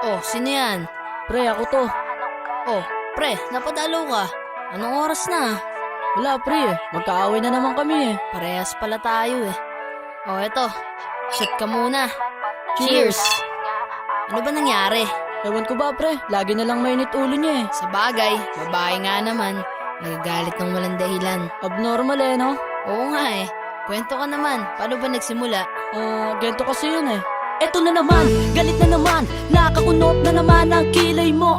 Oh, sino yan? Pre, ako to. Oh, pre, napadalaw ka. Anong oras na? Wala pre, magkaaway na naman kami Parehas pala tayo eh. Oh, eto. Shot ka muna. Cheers! Ano ba nangyari? Ewan ko ba pre, lagi na lang mainit ulo niya Sa bagay, babae nga naman. Nagagalit ng walang dahilan. Abnormal no? Oo nga eh. Kwento ka naman, paano ba nagsimula? Ganito kasi yun Eto na naman, galit na naman, nakakunot na naman ang kilay mo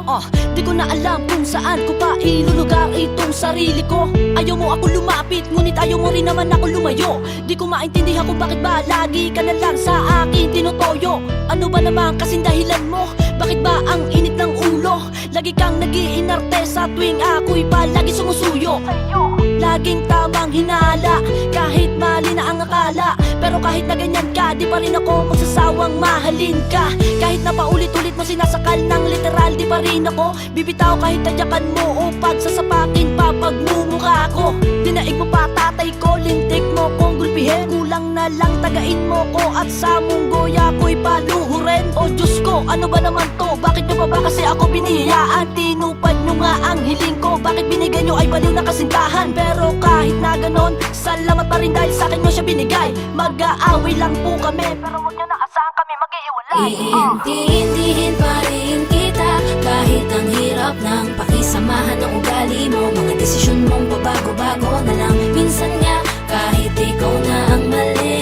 Di ko na alam kung saan ko pa ilulugar itong sarili ko. Ayaw mo ako lumapit, ngunit ayaw mo rin naman ako lumayo. Di ko maintindihan kung bakit ba lagi ka na lang sa akin tinutoyo. Ano ba naman kasing dahilan mo? Bakit ba ang init ng ulo? Lagi kang nag-iinarte sa tuwing ako'y palagi sumusuyo. Laging tamang hinala, kahit mali na ang akala. Pero kahit na ganyan ka, di pa rin ako magsasawang mahalin ka. Kahit na paulit-ulit mo sinasakal ng literal, di pa rin ako bibitaw kahit tadyakan mo o pagsasapakin pa pagmumukha ko. Dinaig mo pa tatay ko, lintik mo kong gulpihin. Kulang na lang tagain mo ko at sa munggoya ko'y paluhurin. O Diyos ko, ano ba naman to? Bakit nyo pa ba kasi ako binihiyaan? Tinupad nyo nga ang hiling ko. Bakit binigay nyo ay baliw na kasintahan? Pero kahit na ganon, salamat pa rin dahil sa akin nyo siya binigay. Mag-aaway lang po kami, pero huwag nyo na asahan kami mag-iiwalay. Iintindihin pa rin kita kahit ang hirap ng pakisamahan ng ugali mo. Mga desisyon mong pabago-bago na lang. Minsan nga kahit ikaw na ang mali,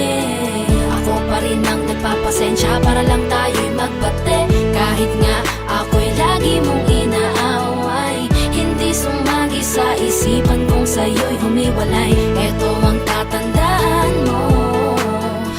ako pa rin ang nagpapasensya para lang tayo'y magbate. Kahit nga ako'y lagi mong inaaway, hindi sumagi sa isipan kong sa'yo'y humiwalay. Eto ang tatandaan mo,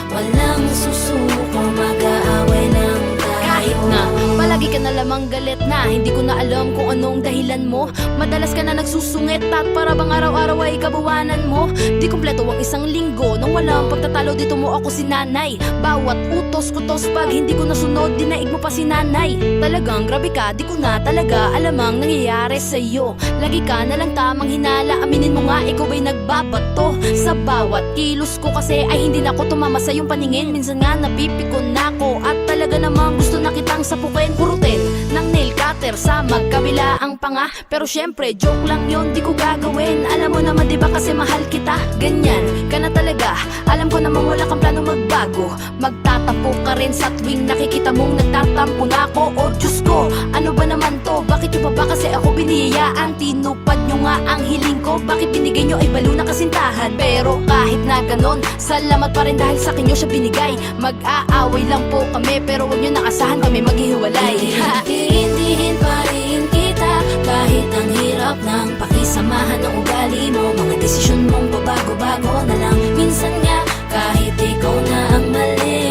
walang susuko, mag-aaway lang tayo. Kahit na palagi ka na lamang galit na, hindi ko na alam kung anong dahilan mo. Madalas ka na nagsusungit at para bang araw-araw ay kabuwanan mo. Di kumpleto ang isang linggo nang walang pagtatalo dito mo ako si nanay. Bawat utos-kutos pag hindi ko nasunod, dinaig mo pa si nanay. Talagang grabe ka, di ko na talaga alam ang nangyayari sa'yo. Lagi ka na lang tamang hinala, aminin mo nga ikaw ay nagbabato. Sa bawat kilos ko kasi ay hindi na ako tumama sa iyong paningin. Minsan nga napipikon na ako at talaga namang gusto na kitang sapukin. Purutin ng nail cutter sa magkabila ang panga. Pero syempre joke lang yon, di ko gagawin. Alam mo naman diba kasi mahal kita. Ganyan ka na talaga, alam ko namang wala kang planong magbago. Magtatapo ka rin sa tuwing nakikita mong nagtatampo na ako. O Diyos ko, ano ba naman to? Bakit yung pa ba kasi ako binihiyaan? Tinupad nyo nga ang hiling ko. Bakit binigay nyo ay balo na kasintahan? Pero kahit na ganon, salamat pa rin dahil sa akin nyo siya binigay. Mag-aaway lang po kami, pero huwag nyo naasahan kami maghihiwalay. Iintindihin pa rin kita kahit ang hirap ng pakisamahan ng ugali mo. Mga desisyon mong pabago-bago na lang. Minsan nga kahit ikaw na ang mali,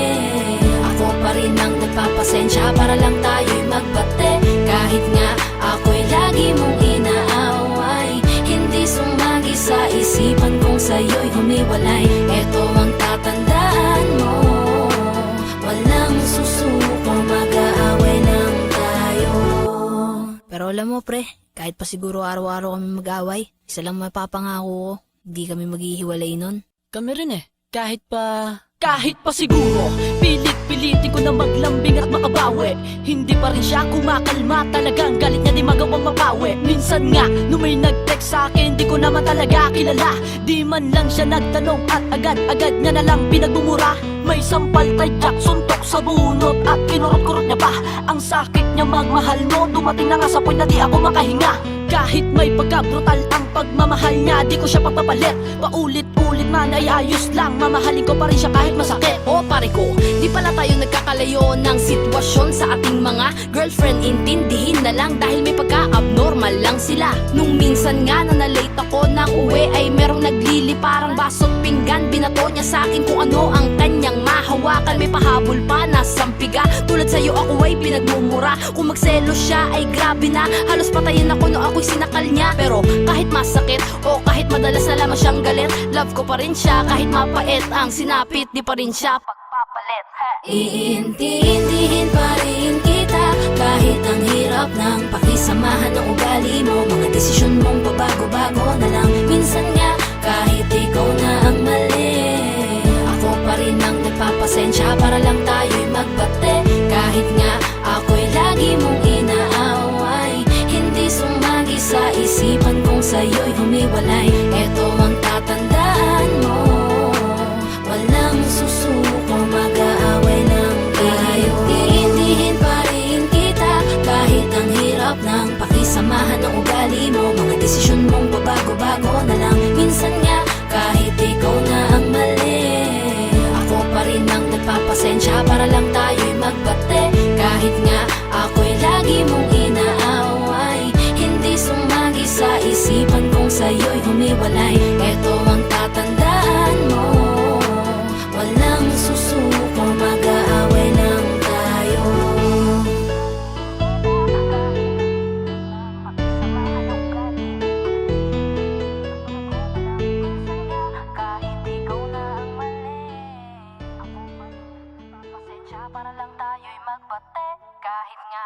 ako pa rin ang nagpapasensya para lang tayo'y magbate. Kahit nga ako'y lagi mong inaaway, hindi sumagi sa isipan kong sa'yo'y humiwalay. Eto ang tatandaan mo, walang susuko, mag-aaway lang tayo. Pero alam mo pre, kahit pa siguro araw-araw kami mag-away, isa lang mapapangako ko, hindi kami maghihiwalay nun. Kami rin kahit pa siguro pilit-pilitin ko na maglambing at makabawi, hindi pa rin siya kumakalma. Talagang galit niya di magawang mapawi. Minsan nga nung may nag-text sa akin, di ko naman talaga kilala. Di man lang siya nagtanong at agad-agad niya na lang pinagmumura. May sampal tadyak, suntok sa bunot at kinurot-kurot niya pa. Ang sakit niya magmahal mo, dumating na nga sa point na di ako makahinga. Kahit may pagka-brutal ang pagmamahal niya, di ko siya pagpapalit. Paulit-ulit man ay ayos lang, mamahalin ko pa rin siya kahit masakit. O pare ko, di pala tayo nagkakalayo ng sitwasyon sa ating mga girlfriend. Intindihin na lang dahil may pagka-abnormal lang sila. Nung minsan nga na na-late ako ng uwi, ay merong naglili parang baso't pinggan. Binato niya sa akin kung ano ang kanyang mahawakan. May pahabol pa na sampiga, tulad sa'yo ako ay pinagmumura. Kung magselos siya ay grabe na, halos patayin ako no ako'y sinakal niya. Pero kahit masakit o kahit madalas na lamang siyang galit, love ko pa rin siya. Kahit mapait ang sinapit, di pa rin siya pagpapalit. Iintindihin pa rin kita kahit ang hirap ng pakisamahan ng ugali mo. Mga desisyon mong pabago-bago na lang. Minsan nga kahit ikaw na ang mali, ako pa rin ang nagpapasensya para lang tayo'y magbate. Kahit nga ako'y lagi Pasensya para lang tayo'y magbate. Kahit nga ako'y lagi mong inaaway, hindi sumagi sa isipan kong sa'yo'y humiwalay. Ito ang tatandaan mo, walang susuko, mag-aaway lang tayo. Kahit ikaw na ang mali, ako pa rin. Pasensya para lang tayo'y magbate. Kahit nga